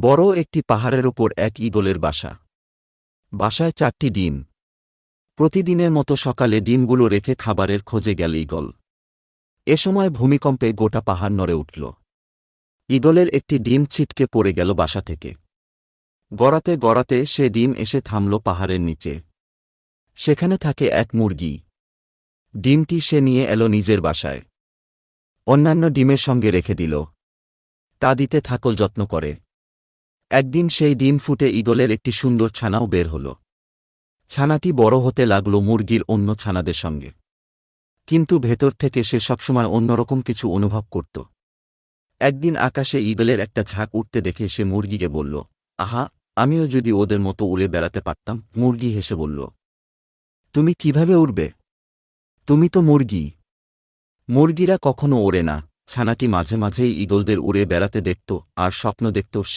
বড় একটি পাহাড়ের ওপর এক ঈগলের বাসা। বাসায় 4টি ডিম। প্রতিদিনের মতো সকালে ডিমগুলো রেখে খাবারের খোঁজে গেল ঈগল। এ সময় ভূমিকম্পে গোটা পাহাড় নড়ে উঠল। ঈগলের একটি ডিম ছিটকে পড়ে গেল বাসা থেকে। গড়াতে গড়াতে সে ডিম এসে থামল পাহাড়ের নিচে। সেখানে থাকে এক মুরগি। ডিমটি সে নিয়ে এল নিজের বাসায়। অন্যান্য ডিমের সঙ্গে রেখে দিল। তা দিতে থাকল যত্ন করে। একদিন সেই ডিম ফুটে ঈগলের একটি সুন্দর ছানাও বের হল। ছানাটি বড় হতে লাগল মুরগির অন্য ছানাদের সঙ্গে। কিন্তু ভেতর থেকে সে সবসময় অন্যরকম কিছু অনুভব করত। একদিন আকাশে ঈগলের একটা ঝাঁক উঠতে দেখে সে মুরগিকে বলল, আহা, আমিও যদি ওদের মতো উড়ে বেড়াতে পারতাম। মুরগি হেসে বলল, তুমি কিভাবে উড়বে? তুমি তো মুরগি। মুরগিরা কখনো ওড়ে না। ছানাটি মাঝে মাঝেই ঈগলদের উড়ে বেড়াতে দেখত আর স্বপ্ন দেখত সে